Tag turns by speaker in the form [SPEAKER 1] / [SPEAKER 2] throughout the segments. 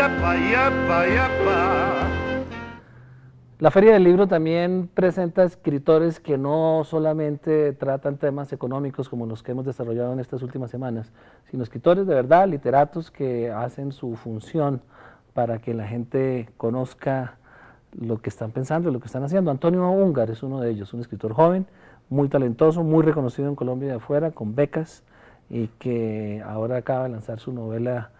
[SPEAKER 1] yepa, yepa, yepa.
[SPEAKER 2] La Feria del Libro también presenta escritores que no solamente tratan temas económicos como los que hemos desarrollado en estas últimas semanas, sino escritores de verdad, literatos que hacen su función para que la gente conozca lo que están pensando y lo que están haciendo. Antonio Úngar es uno de ellos, un escritor joven, muy talentoso, muy reconocido en Colombia y de afuera, con becas, y que ahora acaba de lanzar su novela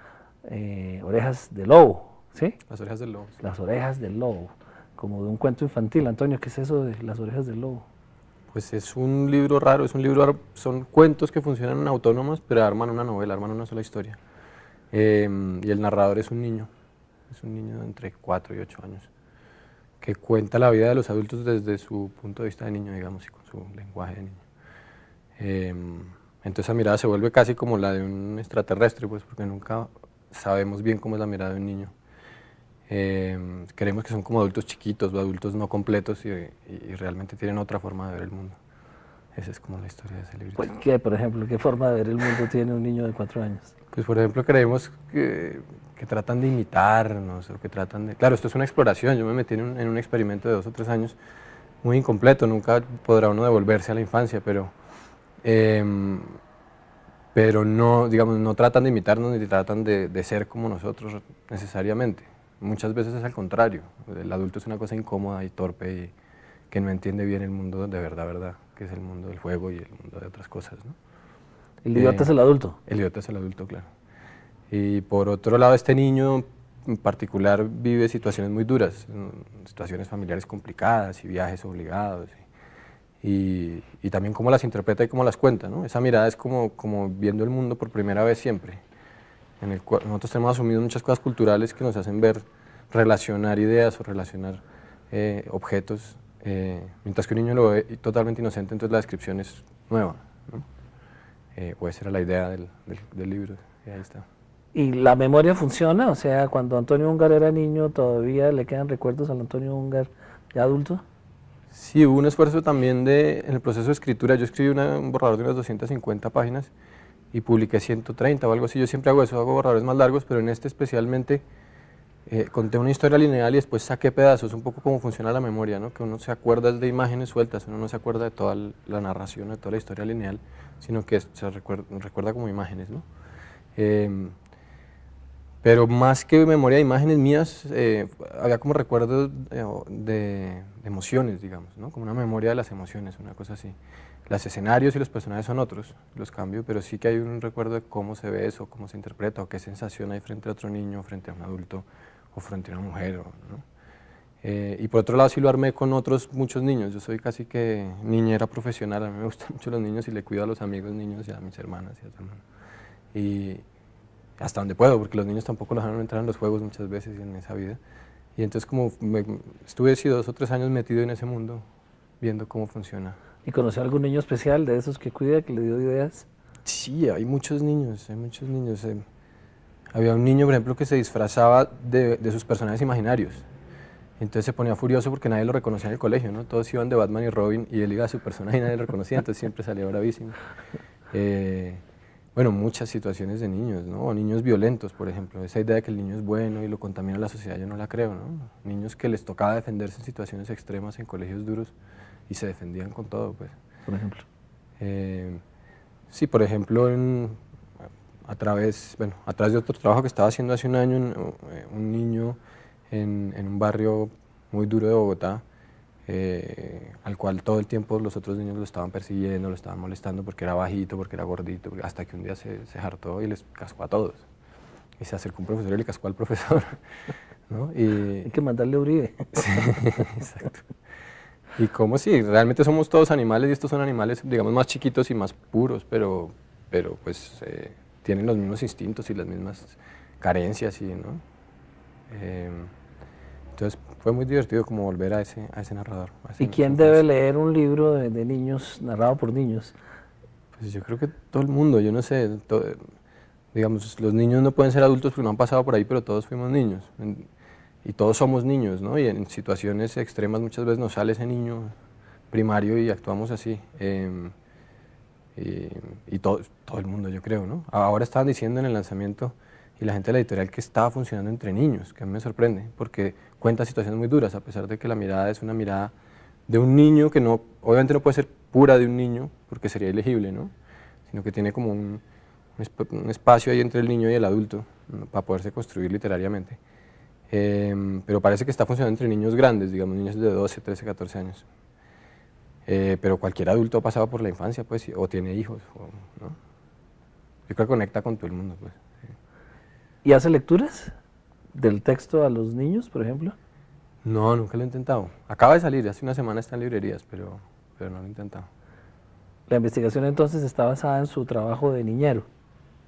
[SPEAKER 2] Orejas de Lobo, ¿sí?
[SPEAKER 3] Las orejas del lobo.
[SPEAKER 2] Las Orejas del Lobo, como de un cuento infantil. Antonio, ¿qué es eso de Las Orejas del Lobo?
[SPEAKER 3] Pues es un libro raro, son cuentos que funcionan autónomos, pero arman una novela, arman una sola historia. Y el narrador es un niño de entre 4 y 8 años, que cuenta la vida de los adultos desde su punto de vista de niño, digamos, y con su lenguaje de niño. Entonces esa mirada se vuelve casi como la de un extraterrestre, pues, porque nunca sabemos bien cómo es la mirada de un niño. Creemos que son como adultos chiquitos o adultos no completos y realmente tienen otra forma de ver el mundo. Esa es como la historia de ese libro.
[SPEAKER 2] Pues, ¿qué, por ejemplo, qué forma de ver el mundo tiene un niño de 4 años?
[SPEAKER 3] Pues por ejemplo creemos que tratan de imitarnos o que tratan de... Claro, esto es una exploración, yo me metí en un experimento de 2 o 3 años muy incompleto, nunca podrá uno devolverse a la infancia, pero no, digamos, no tratan de imitarnos ni tratan de ser como nosotros necesariamente. Muchas veces es al contrario, el adulto es una cosa incómoda y torpe y que no entiende bien el mundo de verdad, que es el mundo del juego y el mundo de otras cosas, ¿no?
[SPEAKER 2] El idiota es el adulto.
[SPEAKER 3] El idiota es el adulto, claro. Y por otro lado, este niño en particular vive situaciones muy duras, situaciones familiares complicadas y viajes obligados. Y también cómo las interpreta y cómo las cuenta, ¿no? Esa mirada es como viendo el mundo por primera vez siempre. Nosotros tenemos asumido muchas cosas culturales que nos hacen ver, relacionar ideas o relacionar objetos, mientras que un niño lo ve totalmente inocente, entonces la descripción es nueva, ¿no? O esa era la idea del libro, y ahí está.
[SPEAKER 2] ¿Y la memoria funciona? O sea, cuando Antonio Úngar era niño, ¿todavía le quedan recuerdos al Antonio Úngar ya adulto?
[SPEAKER 3] Sí, hubo un esfuerzo también en el proceso de escritura. Yo escribí un borrador de unas 250 páginas y publiqué 130 o algo así. Yo siempre hago eso, hago borradores más largos, pero en este especialmente conté una historia lineal y después saqué pedazos, un poco como funciona la memoria, ¿no? Que uno se acuerda de imágenes sueltas, uno no se acuerda de toda la narración, de toda la historia lineal, sino que se recuerda como imágenes, ¿no? Pero más que memoria de imágenes mías, había como recuerdos de emociones, digamos, ¿no? Como una memoria de las emociones, una cosa así. Los escenarios y los personajes son otros, los cambio, pero sí que hay un recuerdo de cómo se ve eso, cómo se interpreta, o qué sensación hay frente a otro niño, frente a un adulto, o frente a una mujer, ¿no? Y por otro lado sí lo armé con muchos niños. Yo soy casi que niñera profesional, a mí me gustan mucho los niños y le cuido a los amigos niños y a mis hermanas y a su hermano. Y hasta donde puedo, porque los niños tampoco los dejan entrar en los juegos muchas veces en esa vida. Y entonces como estuve así 2 o 3 años metido en ese mundo, viendo cómo funciona.
[SPEAKER 2] ¿Y conoció a algún niño especial de esos que cuida, que le dio ideas?
[SPEAKER 3] Sí, hay muchos niños, Había un niño, por ejemplo, que se disfrazaba de sus personajes imaginarios. Entonces se ponía furioso porque nadie lo reconocía en el colegio, ¿no? Todos iban de Batman y Robin y él iba a su personaje y nadie lo reconocía, entonces siempre salía bravísimo. Bueno, muchas situaciones de niños, ¿no? O niños violentos, por ejemplo. Esa idea de que el niño es bueno y lo contamina la sociedad, yo no la creo, ¿no? Niños que les tocaba defenderse en situaciones extremas en colegios duros y se defendían con todo, pues.
[SPEAKER 2] Por ejemplo.
[SPEAKER 3] Sí, por ejemplo, a través de otro trabajo que estaba haciendo hace un año, un niño en un barrio muy duro de Bogotá, al cual todo el tiempo los otros niños lo estaban persiguiendo, lo estaban molestando porque era bajito, porque era gordito, hasta que un día se hartó y les cascó a todos. Y se acercó un profesor y le cascó al profesor, ¿no?
[SPEAKER 2] Hay que mandarle a Uribe.
[SPEAKER 3] Sí, exacto. Y como si realmente somos todos animales y estos son animales, digamos, más chiquitos y más puros, pero pues tienen los mismos instintos y las mismas carencias, ¿no? Entonces fue muy divertido como volver a ese narrador.
[SPEAKER 2] ¿Y quién debe leer un libro de niños, narrado por niños?
[SPEAKER 3] Pues yo creo que todo el mundo, yo no sé, digamos, los niños no pueden ser adultos porque no han pasado por ahí, pero todos fuimos niños. Y todos somos niños, ¿no? Y en situaciones extremas muchas veces nos sale ese niño primario y actuamos así. Y todo el mundo, yo creo, ¿no? Ahora estaban diciendo en el lanzamiento y la gente de la editorial que estaba funcionando entre niños, que a mí me sorprende, porque cuenta situaciones muy duras, a pesar de que la mirada es una mirada de un niño que no, obviamente no puede ser pura de un niño, porque sería ilegible, ¿no? Sino que tiene como un espacio ahí entre el niño y el adulto, ¿no? Para poderse construir literariamente. Pero parece que está funcionando entre niños grandes, digamos, niños de 12, 13, 14 años. Pero cualquier adulto ha pasado por la infancia, pues, o tiene hijos, ¿no? Yo creo que conecta con todo el mundo, pues.
[SPEAKER 2] ¿Y hace lecturas del texto a los niños, por ejemplo?
[SPEAKER 3] No, nunca lo he intentado. Acaba de salir, hace una semana está en librerías, pero no lo he intentado.
[SPEAKER 2] La investigación entonces está basada en su trabajo de niñero.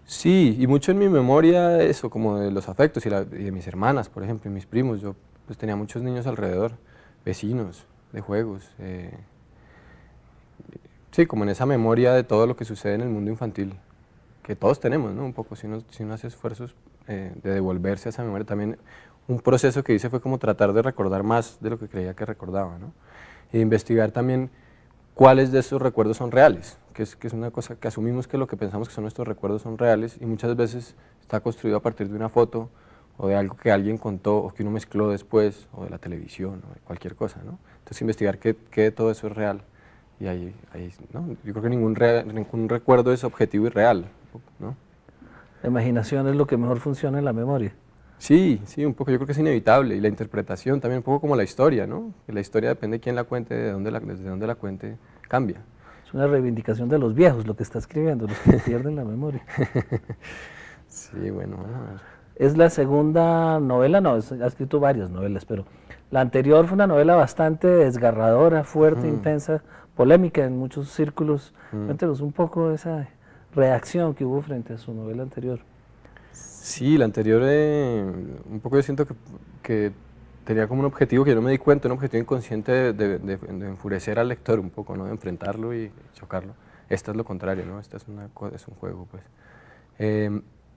[SPEAKER 3] Sí, y mucho en mi memoria eso, como de los afectos y de mis hermanas, por ejemplo, y mis primos. Yo pues tenía muchos niños alrededor, vecinos, de juegos. Sí, como en esa memoria de todo lo que sucede en el mundo infantil, que todos tenemos, ¿no? Un poco, si uno hace esfuerzos de devolverse a esa memoria. También un proceso que hice fue como tratar de recordar más de lo que creía que recordaba, ¿no? E investigar también cuáles de esos recuerdos son reales, que es una cosa que asumimos que lo que pensamos que son nuestros recuerdos son reales y muchas veces está construido a partir de una foto o de algo que alguien contó o que uno mezcló después o de la televisión o de cualquier cosa, ¿no? Entonces investigar qué de todo eso es real y ahí ¿no? Yo creo que ningún recuerdo es objetivo y real, ¿no?
[SPEAKER 2] La imaginación es lo que mejor funciona en la memoria.
[SPEAKER 3] Sí, sí, un poco, yo creo que es inevitable, y la interpretación también, un poco como la historia, ¿no? Que la historia depende de quién la cuente, desde dónde la cuente, cambia.
[SPEAKER 2] Es una reivindicación de los viejos lo que está escribiendo, los que pierden la memoria.
[SPEAKER 3] Sí, bueno, vamos a ver.
[SPEAKER 2] Es la segunda novela, no, ha escrito varias novelas, pero la anterior fue una novela bastante desgarradora, fuerte, intensa, polémica en muchos círculos. Cuéntenos un poco de esa reacción que hubo frente a su novela anterior.
[SPEAKER 3] Sí, la anterior, un poco yo siento que tenía como un objetivo que yo no me di cuenta, un objetivo inconsciente de enfurecer al lector un poco, ¿no? De enfrentarlo y chocarlo. Esta es lo contrario, ¿no? Esta es un juego, pues.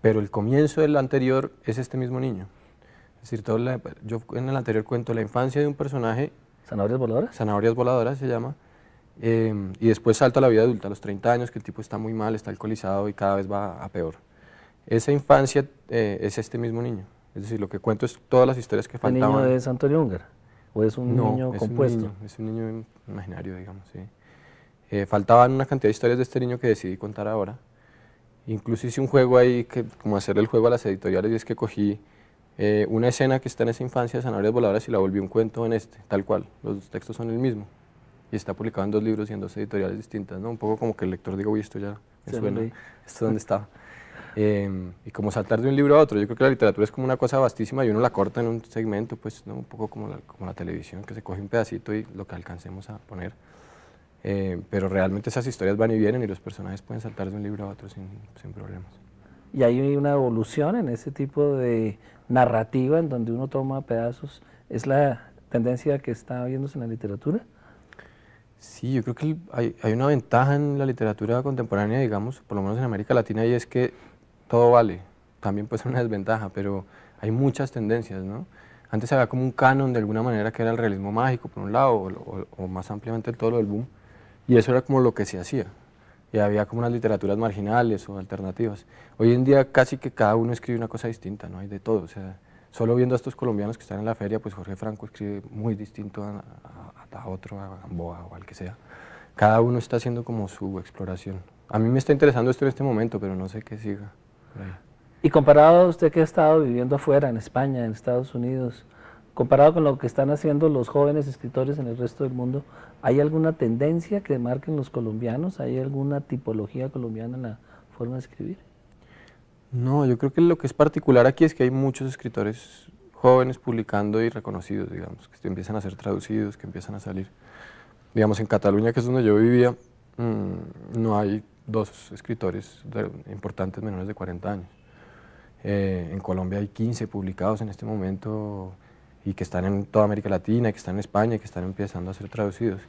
[SPEAKER 3] Pero el comienzo del anterior es este mismo niño. Es decir, yo en el anterior cuento la infancia de un personaje.
[SPEAKER 2] ¿Zanahorias voladoras?
[SPEAKER 3] Zanahorias voladoras se llama. Y después salta a la vida adulta, a los 30 años, que el tipo está muy mal, está alcoholizado y cada vez va a peor. Esa infancia es este mismo niño. Es decir, lo que cuento es todas las historias que faltaban.
[SPEAKER 2] ¿El niño es Antonio Úngara? ¿O es un niño compuesto?
[SPEAKER 3] Es un niño imaginario, digamos, sí. Faltaban una cantidad de historias de este niño que decidí contar ahora. Incluso hice un juego ahí, como hacerle el juego a las editoriales, y es que cogí una escena que está en esa infancia de Zanahorias Voladoras y la volví un cuento en tal cual. Los textos son el mismo. Y está publicado en 2 libros y en 2 editoriales distintas, ¿no? Un poco como que el lector diga, uy, esto ya me suena, ¿esto dónde estaba? Y como saltar de un libro a otro, yo creo que la literatura es como una cosa vastísima y uno la corta en un segmento, pues, ¿no? Un poco como la televisión, que se coge un pedacito y lo que alcancemos a poner. Pero realmente esas historias van y vienen y los personajes pueden saltar de un libro a otro sin problemas.
[SPEAKER 2] Y hay una evolución en ese tipo de narrativa en donde uno toma pedazos. ¿Es la tendencia que está viéndose en la literatura?
[SPEAKER 3] Sí, yo creo que hay una ventaja en la literatura contemporánea, digamos, por lo menos en América Latina, y es que todo vale. También puede ser una desventaja, pero hay muchas tendencias, ¿no? Antes había como un canon de alguna manera que era el realismo mágico, por un lado, o más ampliamente todo lo del boom, y eso era como lo que se hacía. Y había como unas literaturas marginales o alternativas. Hoy en día casi que cada uno escribe una cosa distinta, ¿no? Hay de todo, o sea, solo viendo a estos colombianos que están en la feria, pues Jorge Franco escribe muy distinto a otro, a Gamboa o al que sea. Cada uno está haciendo como su exploración. A mí me está interesando esto en este momento, pero no sé qué siga por ahí.
[SPEAKER 2] Y comparado a usted que ha estado viviendo afuera, en España, en Estados Unidos, comparado con lo que están haciendo los jóvenes escritores en el resto del mundo, ¿hay alguna tendencia que marquen los colombianos? ¿Hay alguna tipología colombiana en la forma de escribir?
[SPEAKER 3] No, yo creo que lo que es particular aquí es que hay muchos escritores jóvenes publicando y reconocidos, digamos, que empiezan a ser traducidos, que empiezan a salir. Digamos, en Cataluña, que es donde yo vivía, no hay 2 escritores importantes menores de 40 años. En Colombia hay 15 publicados en este momento y que están en toda América Latina, que están en España y que están empezando a ser traducidos.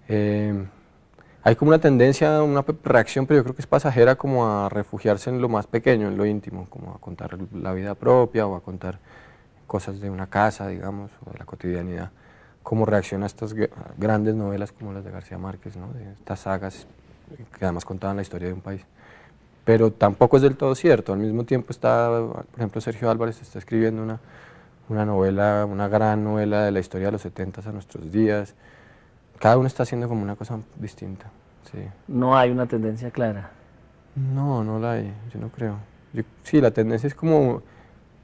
[SPEAKER 3] Hay como una tendencia, una reacción, pero yo creo que es pasajera, como a refugiarse en lo más pequeño, en lo íntimo, como a contar la vida propia o a contar cosas de una casa, digamos, o de la cotidianidad, como reacción a estas grandes novelas como las de García Márquez, ¿no? De estas sagas que además contaban la historia de un país. pero tampoco es del todo cierto. Al mismo tiempo está, por ejemplo, Sergio Álvarez está escribiendo una novela, una gran novela de la historia de los 70s a nuestros días. Cada uno está haciendo como una cosa distinta. Sí.
[SPEAKER 2] No hay una tendencia clara.
[SPEAKER 3] No, no la hay, yo no creo. Sí, la tendencia es como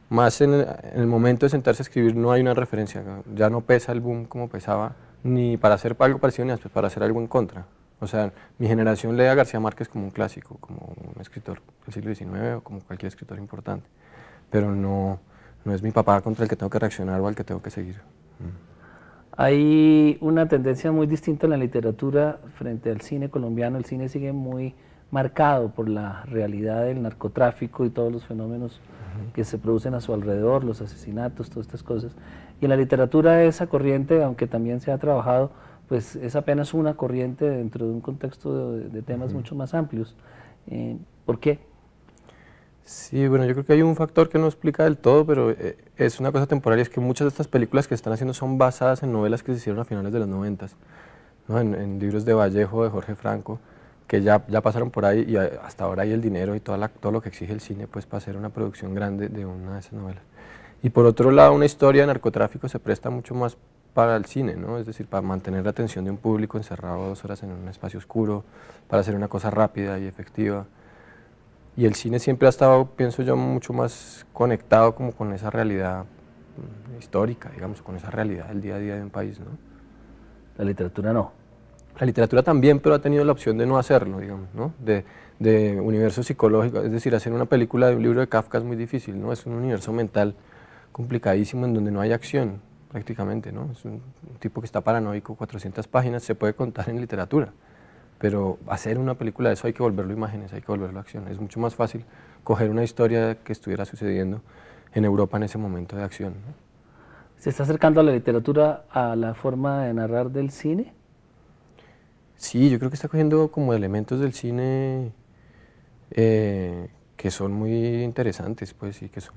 [SPEAKER 3] más en el momento de sentarse a escribir no hay una referencia, ya no pesa el boom como pesaba, ni para hacer algo parecido ni para hacer algo en contra. O sea, mi generación lee a García Márquez como un clásico, como un escritor del siglo XIX o como cualquier escritor importante, pero no es mi papá contra el que tengo que reaccionar o al que tengo que seguir.
[SPEAKER 2] Hay una tendencia muy distinta en la literatura frente al cine colombiano. El cine sigue muy marcado por la realidad del narcotráfico y todos los fenómenos que se producen a su alrededor, los asesinatos, todas estas cosas. Y en la literatura esa corriente, aunque también se ha trabajado, pues es apenas una corriente dentro de un contexto de temas mucho más amplios. ¿Por qué?
[SPEAKER 3] Sí, bueno, yo creo que hay un factor que no explica del todo, pero es una cosa temporal, es que muchas de estas películas que están haciendo son basadas en novelas que se hicieron a finales de los 90, ¿no? En libros de Vallejo, de Jorge Franco, que ya pasaron por ahí y hasta ahora hay el dinero y todo lo que exige el cine pues para hacer una producción grande de una de esas novelas. Y por otro lado, una historia de narcotráfico se presta mucho más para el cine, ¿no? Es decir, para mantener la atención de un público encerrado 2 horas en un espacio oscuro, para hacer una cosa rápida y efectiva. Y el cine siempre ha estado, pienso yo, mucho más conectado como con esa realidad histórica, digamos, con esa realidad del día a día de un país, ¿no?
[SPEAKER 2] La literatura no.
[SPEAKER 3] La literatura también, pero ha tenido la opción de no hacerlo, digamos, ¿no? De universo psicológico, es decir, hacer una película de un libro de Kafka es muy difícil, ¿no? Es un universo mental complicadísimo en donde no hay acción, prácticamente, ¿no? Es un tipo que está paranoico, 400 páginas, se puede contar en literatura. Pero hacer una película de eso hay que volverlo imágenes, hay que volverlo acción. Es mucho más fácil coger una historia que estuviera sucediendo en Europa en ese momento de acción, ¿no?
[SPEAKER 2] ¿Se está acercando a la literatura a la forma de narrar del cine?
[SPEAKER 3] Sí, yo creo que está cogiendo como elementos del cine que son muy interesantes, pues, y que son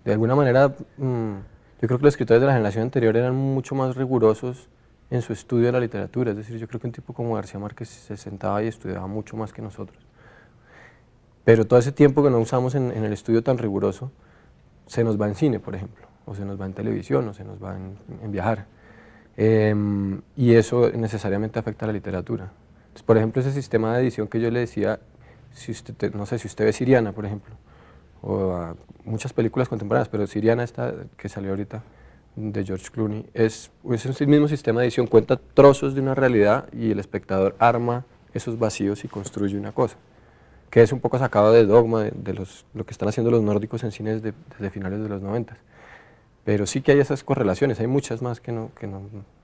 [SPEAKER 3] de alguna manera, yo creo que los escritores de la generación anterior eran mucho más rigurosos en su estudio de la literatura, es decir, yo creo que un tipo como García Márquez se sentaba y estudiaba mucho más que nosotros. Pero todo ese tiempo que no usamos en el estudio tan riguroso, se nos va en cine, por ejemplo, o se nos va en televisión, o se nos va en viajar. Y eso necesariamente afecta a la literatura. Entonces, por ejemplo, ese sistema de edición que yo le decía, si usted, no sé, si usted ve Siriana, por ejemplo, o muchas películas contemporáneas, pero Siriana esta que salió ahorita, de George Clooney, es el mismo sistema de edición, cuenta trozos de una realidad y el espectador arma esos vacíos y construye una cosa, que es un poco sacado de Dogma, lo que están haciendo los nórdicos en cine desde finales de los 90. Pero sí que hay esas correlaciones, hay muchas más que no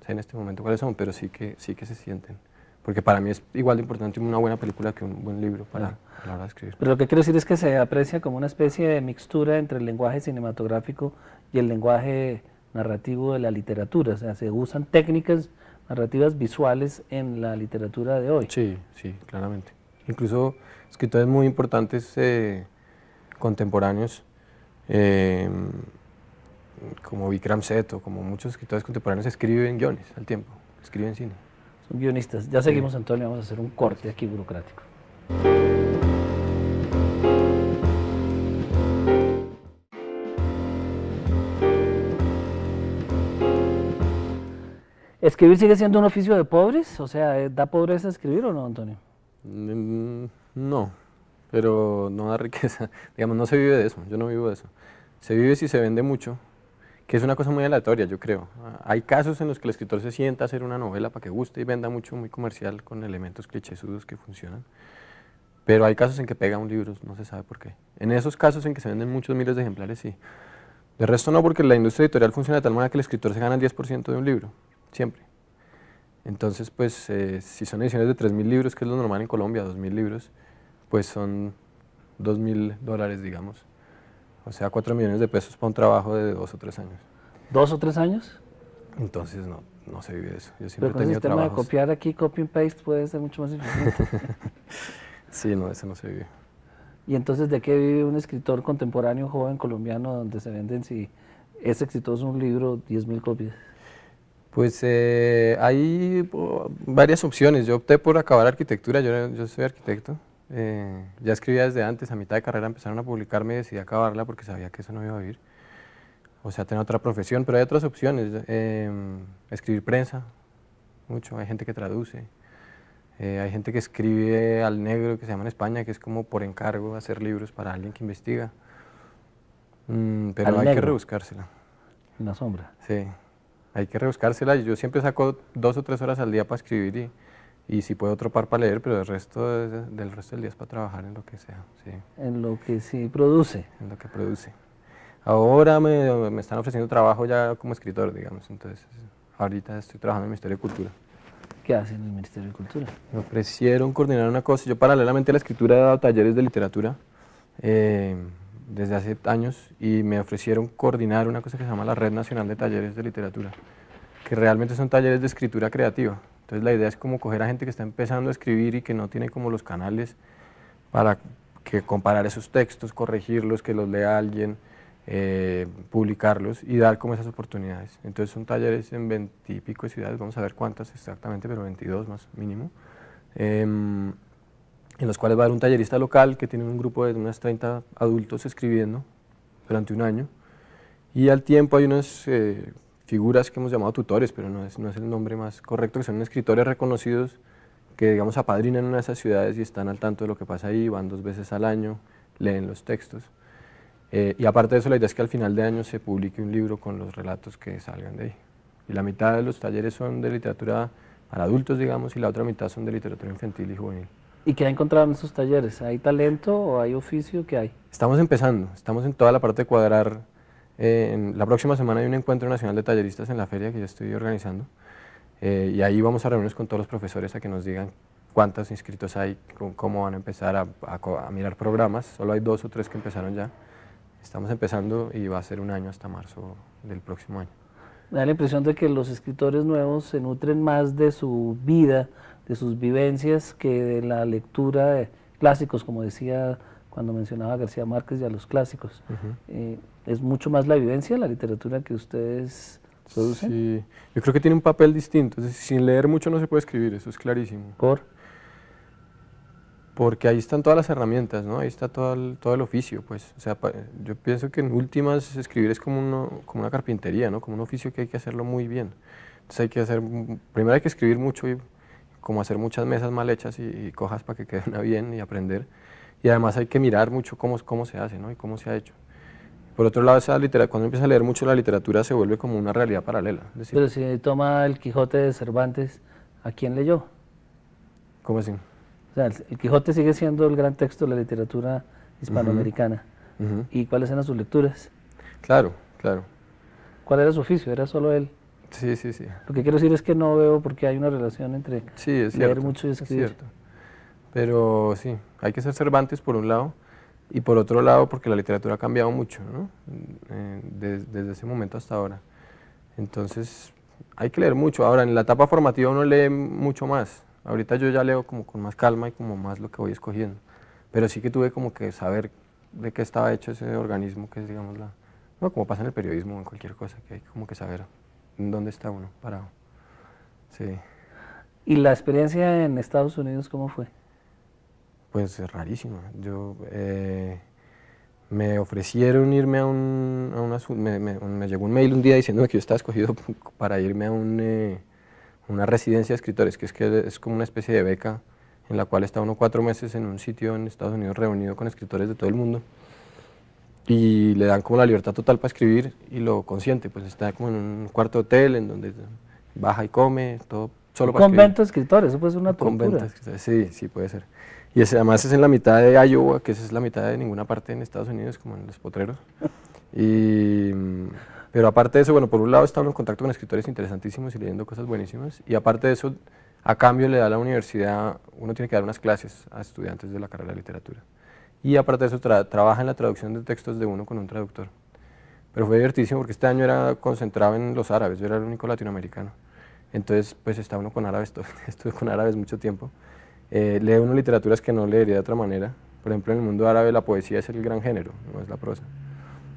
[SPEAKER 3] sé en este momento cuáles son, pero sí que se sienten. Porque para mí es igual de importante una buena película que un buen libro a la hora de escribir.
[SPEAKER 2] Pero lo que quiero decir es que se aprecia como una especie de mixtura entre el lenguaje cinematográfico y el lenguaje narrativo de la literatura, o sea, se usan técnicas narrativas visuales en la literatura de hoy.
[SPEAKER 3] Sí, sí, claramente. Incluso escritores muy importantes contemporáneos, como Vikram Seth o como muchos escritores contemporáneos, escriben guiones al tiempo, escriben cine.
[SPEAKER 2] Son guionistas. Ya seguimos, Antonio, vamos a hacer un corte aquí burocrático. ¿Escribir sigue siendo un oficio de pobres? O sea, ¿da pobreza escribir o no, Antonio?
[SPEAKER 3] No, pero no da riqueza. Digamos, no se vive de eso, yo no vivo de eso. Se vive si se vende mucho, que es una cosa muy aleatoria, yo creo. Hay casos en los que el escritor se sienta a hacer una novela para que guste y venda mucho, muy comercial, con elementos clichésudos que funcionan. Pero hay casos en que pega un libro, no se sabe por qué. En esos casos en que se venden muchos miles de ejemplares, sí. De resto no, porque la industria editorial funciona de tal manera que el escritor se gana el 10% de un libro, siempre. Entonces, pues, si son ediciones de 3.000 libros, que es lo normal en Colombia, 2.000 libros, pues son $2.000, digamos. O sea, 4 millones de pesos para un trabajo de 2 o 3 años.
[SPEAKER 2] ¿2 o 3 años?
[SPEAKER 3] Entonces no se vive de eso. Yo siempre
[SPEAKER 2] Pero con
[SPEAKER 3] he
[SPEAKER 2] el
[SPEAKER 3] tenido
[SPEAKER 2] sistema
[SPEAKER 3] trabajos.
[SPEAKER 2] de copiar aquí, copy and paste, puede ser mucho más eficiente.
[SPEAKER 3] Sí, no, eso no se vive.
[SPEAKER 2] ¿Y entonces de qué vive un escritor contemporáneo joven colombiano donde se venden, si es exitoso un libro, 10.000 copias?
[SPEAKER 3] Pues hay varias opciones. Yo opté por acabar arquitectura, yo soy arquitecto, Ya escribía desde antes, a mitad de carrera empezaron a publicarme y decidí acabarla porque sabía que eso no iba a vivir. O sea, tener otra profesión, pero hay otras opciones. Escribir prensa, mucho, hay gente que traduce. Hay gente que escribe al negro, que se llama en España, que es como por encargo hacer libros para alguien que investiga. Pero
[SPEAKER 2] Al
[SPEAKER 3] hay que
[SPEAKER 2] negro.
[SPEAKER 3] rebuscársela.
[SPEAKER 2] En la sombra.
[SPEAKER 3] Sí, hay que rebuscársela. Yo siempre saco 2 o 3 horas al día para escribir y si puedo otro par para leer, pero del resto del día es para trabajar en lo que sea, sí,
[SPEAKER 2] En lo que sí produce.
[SPEAKER 3] en lo que produce. Ahora me están ofreciendo trabajo ya como escritor, digamos, entonces ahorita estoy trabajando en el Ministerio de Cultura.
[SPEAKER 2] ¿Qué hace en el Ministerio de Cultura?
[SPEAKER 3] Me ofrecieron coordinar una cosa. Yo paralelamente a la escritura he dado talleres de literatura desde hace años y me ofrecieron coordinar una cosa que se llama la Red Nacional de Talleres de Literatura, que realmente son talleres de escritura creativa. Entonces la idea es como coger a gente que está empezando a escribir y que no tiene como los canales para que comparar esos textos, corregirlos, que los lea alguien, publicarlos y dar como esas oportunidades. Entonces son talleres en 20 y pico de ciudades, vamos a ver cuántas exactamente, pero 22 más mínimo, en los cuales va a haber un tallerista local que tiene un grupo de unas 30 adultos escribiendo durante un año y al tiempo hay unas figuras que hemos llamado tutores, pero no es el nombre más correcto, que son escritores reconocidos que digamos apadrinan una de esas ciudades y están al tanto de lo que pasa ahí, van 2 veces al año, leen los textos. Y aparte de eso, la idea es que al final de año se publique un libro con los relatos que salgan de ahí. Y la mitad de los talleres son de literatura para adultos, digamos, y la otra mitad son de literatura infantil y juvenil.
[SPEAKER 2] ¿Y qué ha encontrado en estos talleres? ¿Hay talento o hay oficio? ¿Qué hay?
[SPEAKER 3] Estamos empezando, estamos en toda la parte de cuadrar. La próxima semana hay un encuentro nacional de talleristas en la feria que yo estoy organizando. Y ahí vamos a reunirnos con todos los profesores a que nos digan cuántos inscritos hay, cómo van a empezar a mirar programas. Solo hay 2 o 3 que empezaron ya. Estamos empezando y va a ser un año hasta marzo del próximo año.
[SPEAKER 2] Me da la impresión de que los escritores nuevos se nutren más de su vida, de sus vivencias, que de la lectura de clásicos, como decía cuando mencionaba a García Márquez y a los clásicos. ¿Es mucho más la vivencia, la literatura que ustedes producen?
[SPEAKER 3] Sí, yo creo que tiene un papel distinto. Es decir, sin leer mucho no se puede escribir, eso es clarísimo. Porque ahí están todas las herramientas, ¿no? Ahí está todo el oficio, pues. O sea, yo pienso que en últimas escribir es como una carpintería, ¿no? Como un oficio que hay que hacerlo muy bien. Entonces hay que primero hay que escribir mucho y como hacer muchas mesas mal hechas y cojas para que quede una bien y aprender. Y además hay que mirar mucho cómo se hace, ¿no? Y cómo se ha hecho. Por otro lado, cuando empieza a leer mucho la literatura se vuelve como una realidad paralela. Es decir,
[SPEAKER 2] Pero si toma el Quijote de Cervantes, ¿a quién leyó?
[SPEAKER 3] ¿cómo así?
[SPEAKER 2] O sea, el Quijote sigue siendo el gran texto de la literatura hispanoamericana. ¿Y cuáles eran sus lecturas?
[SPEAKER 3] Claro, claro.
[SPEAKER 2] ¿Cuál era su oficio? ¿Era solo él?
[SPEAKER 3] Sí, sí, sí.
[SPEAKER 2] Lo que quiero decir es que no veo porque hay una relación entre
[SPEAKER 3] Sí, es
[SPEAKER 2] leer
[SPEAKER 3] cierto,
[SPEAKER 2] mucho y
[SPEAKER 3] es
[SPEAKER 2] escribir.
[SPEAKER 3] cierto. Pero sí, hay que ser Cervantes por un lado y por otro lado porque la literatura ha cambiado mucho, ¿no? Desde ese momento hasta ahora. Entonces hay que leer mucho. Ahora en la etapa formativa uno lee mucho más. Ahorita yo ya leo como con más calma y como más lo que voy escogiendo. Pero sí que tuve como que saber de qué estaba hecho ese organismo que es, digamos, no, como pasa en el periodismo o en cualquier cosa, que hay como que saber en dónde está uno parado. Sí.
[SPEAKER 2] ¿Y la experiencia en Estados Unidos cómo fue?
[SPEAKER 3] Pues rarísima. Me ofrecieron irme me llegó un mail un día diciéndome que yo estaba escogido para irme a una residencia de escritores, que es como una especie de beca en la cual está uno 4 meses en un sitio en Estados Unidos reunido con escritores de todo el mundo y le dan como la libertad total para escribir y lo consiente, pues está como en un cuarto de hotel en donde baja y come, todo solo para escribir.
[SPEAKER 2] Convento de escritores, eso puede ser una tortura.
[SPEAKER 3] Sí, sí puede ser. Y además es en la mitad de Iowa, que esa es la mitad de ninguna parte en Estados Unidos, como en los potreros. Pero aparte de eso, bueno, por un lado está uno en contacto con escritores interesantísimos y leyendo cosas buenísimas, y aparte de eso, a cambio le da a la universidad, uno tiene que dar unas clases a estudiantes de la carrera de literatura. Y aparte de eso, trabaja en la traducción de textos de uno con un traductor. Pero fue divertísimo porque este año era concentrado en los árabes, yo era el único latinoamericano. Entonces, pues está uno con árabes, estuve con árabes mucho tiempo. Lee uno literaturas que no leería de otra manera. Por ejemplo, en el mundo árabe la poesía es el gran género, no es la prosa.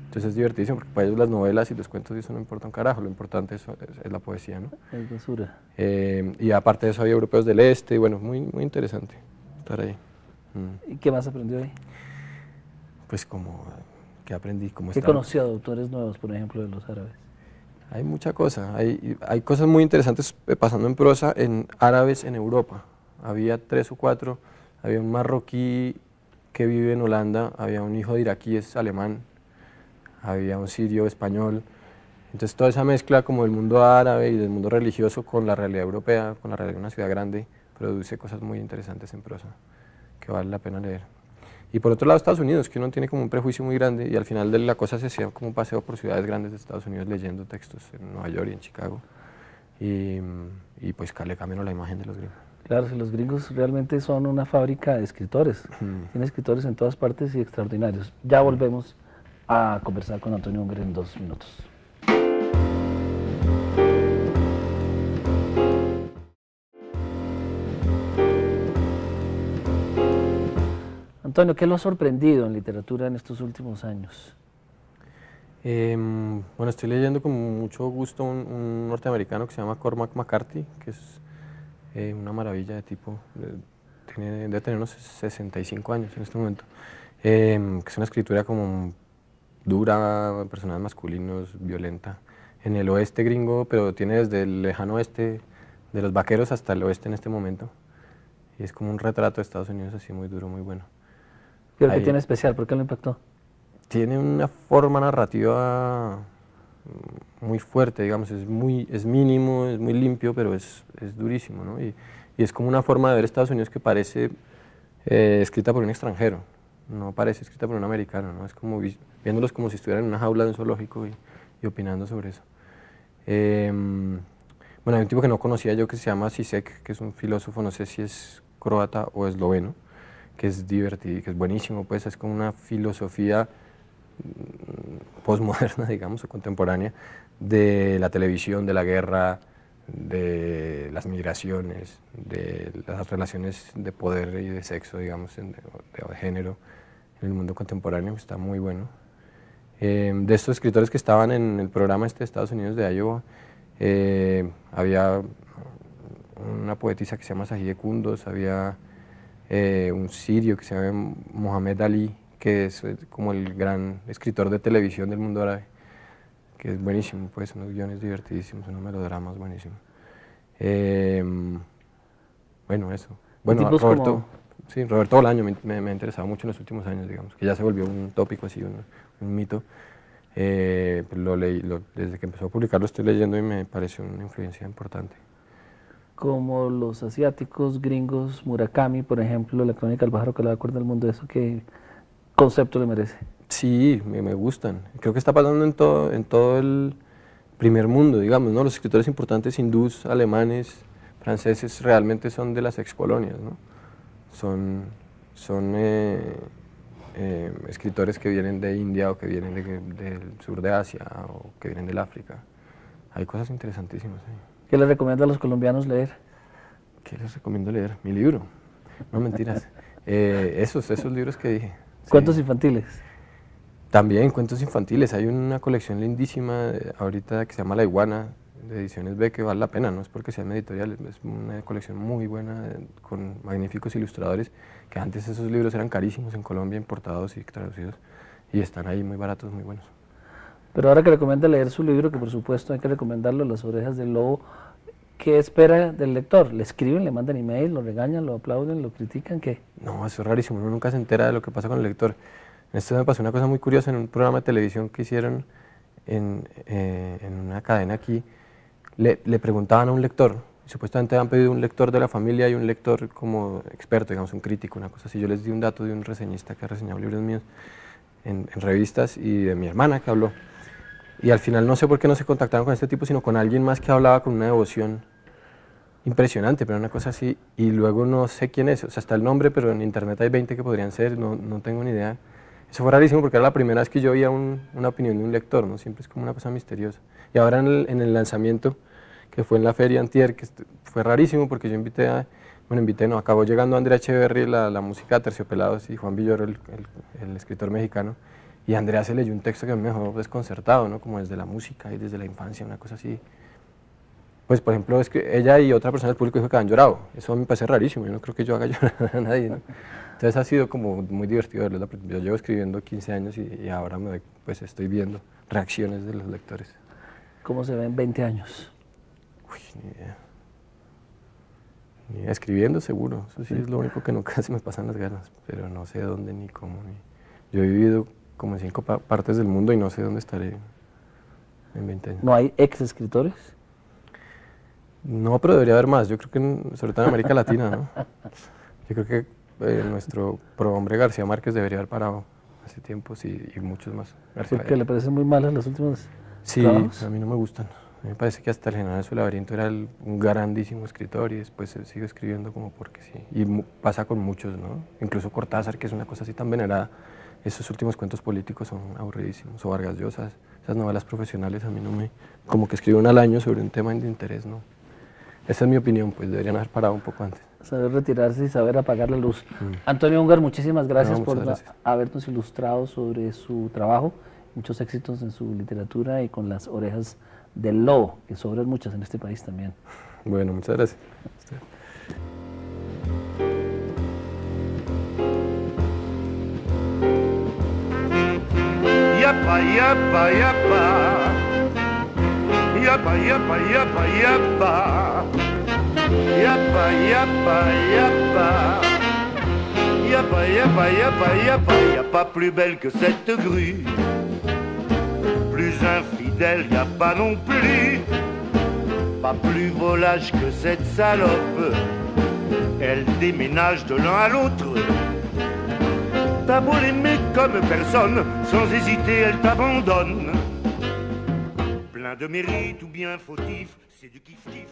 [SPEAKER 3] Entonces es divertísimo porque para ellos las novelas y los cuentos eso no importa un carajo, lo importante es la poesía, ¿no?
[SPEAKER 2] Es basura.
[SPEAKER 3] Y aparte de eso había europeos del este, y bueno, muy, muy interesante estar ahí.
[SPEAKER 2] ¿Y qué más aprendió ahí?
[SPEAKER 3] Pues como, ¿qué aprendí? Como
[SPEAKER 2] ¿Qué conoció de autores nuevos, por ejemplo, de los árabes?
[SPEAKER 3] Hay mucha cosa, hay cosas muy interesantes pasando en prosa en árabes en Europa. Había 3 o 4, había un marroquí que vive en Holanda, había un hijo de iraquíes alemán, había un sirio español. Entonces toda esa mezcla como del mundo árabe y del mundo religioso con la realidad europea, con la realidad de una ciudad grande, produce cosas muy interesantes en prosa que vale la pena leer. Y por otro lado Estados Unidos, que uno tiene como un prejuicio muy grande y al final de la cosa se hacía como un paseo por ciudades grandes de Estados Unidos leyendo textos en Nueva York y en Chicago y pues le cambiaron la imagen de los gringos.
[SPEAKER 2] Claro, si los gringos realmente son una fábrica de escritores, tienen escritores en todas partes y extraordinarios. Ya volvemos a conversar con Antonio Unger en 2 minutos. Antonio, ¿qué lo ha sorprendido en literatura en estos últimos años?
[SPEAKER 3] Bueno, estoy leyendo con mucho gusto un norteamericano que se llama Cormac McCarthy, que es una maravilla de tipo, debe tener unos 65 años en este momento, que es una escritura como dura, personajes masculinos, violenta, en el oeste gringo, pero tiene desde el lejano oeste, de los vaqueros hasta el oeste en este momento, y es como un retrato de Estados Unidos así muy duro, muy bueno.
[SPEAKER 2] ¿Qué tiene especial? ¿Por qué lo impactó?
[SPEAKER 3] Tiene una forma narrativa muy fuerte, digamos, es mínimo, es muy limpio, pero es durísimo, ¿no? Y es como una forma de ver Estados Unidos que parece escrita por un extranjero, no parece escrita por un americano, ¿no? Es como viéndolos como si estuvieran en una jaula de un zoológico y opinando sobre eso. Bueno, hay un tipo que no conocía yo que se llama Zizek, que es un filósofo, no sé si es croata o esloveno, que es divertido, que es buenísimo, pues es como una filosofía postmoderna, digamos, o contemporánea, de la televisión, de la guerra, de las migraciones, de las relaciones de poder y de sexo, digamos, de género en el mundo contemporáneo, está muy bueno. De estos escritores que estaban en el programa de Estados Unidos de Iowa, había una poetisa que se llama Sahide Kundos, había un sirio que se llama Mohamed Ali, que es como el gran escritor de televisión del mundo árabe, que es buenísimo, pues unos guiones divertidísimos, unos melodramas buenísimos. Bueno, eso. Bueno, Roberto, sí, Roberto Bolaño me ha interesado mucho en los últimos años, digamos, que ya se volvió un tópico así, un mito. Lo leí, desde que empezó a publicarlo estoy leyendo y me pareció una influencia importante.
[SPEAKER 2] Como los asiáticos, gringos, Murakami, por ejemplo, la crónica del pájaro que le da cuerda al mundo, ¿eso qué concepto le merece?
[SPEAKER 3] Sí, me gustan. Creo que está pasando en todo el primer mundo, digamos, ¿no? Los escritores importantes hindús, alemanes, franceses, realmente son de las excolonias, ¿no? Son escritores que vienen de India o que vienen del sur de Asia o que vienen del África. Hay cosas interesantísimas ahí.
[SPEAKER 2] ¿Qué les recomienda a los colombianos leer?
[SPEAKER 3] ¿Qué les recomiendo leer? Mi libro. No, mentiras. Esos libros que dije.
[SPEAKER 2] ¿Cuentos infantiles?
[SPEAKER 3] También cuentos infantiles. Hay una colección lindísima ahorita que se llama La Iguana, de Ediciones B, que vale la pena, no es porque sean editoriales, es una colección muy buena con magníficos ilustradores, que antes esos libros eran carísimos en Colombia, importados y traducidos, y están ahí muy baratos, muy buenos.
[SPEAKER 2] Pero ahora que recomienda leer su libro, que por supuesto hay que recomendarlo, Las Orejas del Lobo, ¿qué espera del lector? ¿Le escriben, le mandan email, lo regañan, lo aplauden, lo critican? ¿Qué?
[SPEAKER 3] No, eso es rarísimo, uno nunca se entera de lo que pasa con el lector. En esto me pasó una cosa muy curiosa en un programa de televisión que hicieron en una cadena aquí. Le preguntaban a un lector, supuestamente habían pedido un lector de la familia y un lector como experto, digamos, un crítico, una cosa así. Yo les di un dato de un reseñista que ha reseñado libros míos en revistas y de mi hermana que habló. Y al final no sé por qué no se contactaron con este tipo, sino con alguien más que hablaba con una devoción impresionante, pero una cosa así, y luego no sé quién es, o sea, está el nombre, pero en internet hay 20 que podrían ser, no tengo ni idea. Eso fue rarísimo porque era la primera vez que yo oía una opinión de un lector, ¿no? Siempre es como una cosa misteriosa. Y ahora en el lanzamiento, que fue en la feria antier, que fue rarísimo porque yo acabó llegando Andrea Echeverry, la música de Terciopelados, y Juan Villoro, el escritor mexicano, y Andrea se leyó un texto que me dejó desconcertado, ¿no? Como desde la música y desde la infancia, una cosa así. Pues, por ejemplo, es que ella y otra persona del público dijo que habían llorado. Eso me parece rarísimo, yo no creo que yo haga llorar a nadie, ¿no? Entonces ha sido como muy divertido verlo. Yo llevo escribiendo 15 años y ahora pues estoy viendo reacciones de los lectores.
[SPEAKER 2] ¿Cómo se ve en 20 años?
[SPEAKER 3] Uy, ni idea. Ni idea. Escribiendo seguro, eso sí es lo único que nunca se me pasan las ganas, pero no sé dónde ni cómo. Yo he vivido como en 5 partes del mundo y no sé dónde estaré en 20 años.
[SPEAKER 2] ¿No hay ex escritores?
[SPEAKER 3] No, pero debería haber más. Yo creo que, sobre todo en América Latina, ¿no? Yo creo que nuestro prohombre García Márquez debería haber parado hace tiempo, sí, y muchos más.
[SPEAKER 2] Porque le parecen muy malas las últimas
[SPEAKER 3] Sí,
[SPEAKER 2] trabajos.
[SPEAKER 3] a mí no me gustan. A mí me parece que hasta El General de su laberinto era un grandísimo escritor y después se sigue escribiendo como porque sí. Y pasa con muchos, ¿no? Incluso Cortázar, que es una cosa así tan venerada. Esos últimos cuentos políticos son aburridísimos. O Vargas Llosa, esas novelas profesionales a mí no me... Como que escriben al año sobre un tema de interés, ¿no? Esa es mi opinión, pues deberían haber parado un poco antes.
[SPEAKER 2] Saber retirarse y saber apagar la luz. Antonio Ungar, muchísimas gracias
[SPEAKER 3] No,
[SPEAKER 2] por
[SPEAKER 3] gracias.
[SPEAKER 2] habernos ilustrado sobre su trabajo. Muchos éxitos en su literatura y con Las orejas del lobo, que sobran muchas en este país también.
[SPEAKER 3] Bueno, muchas gracias.
[SPEAKER 1] Yappa, yappa, yappa. Yappa, yappa, yappa, yappa. Yappa, yappa, yappa. Yappa, yappa, yappa, yappa. Y a pas plus belle que cette grue. Plus infidèle, y a pas non plus. Pas plus volage que cette salope. Elle déménage de l'un à l'autre. T'as beau l'aimer comme personne, sans hésiter elle t'abandonne. Plein de mérite ou bien fautif, c'est du kiff-kiff.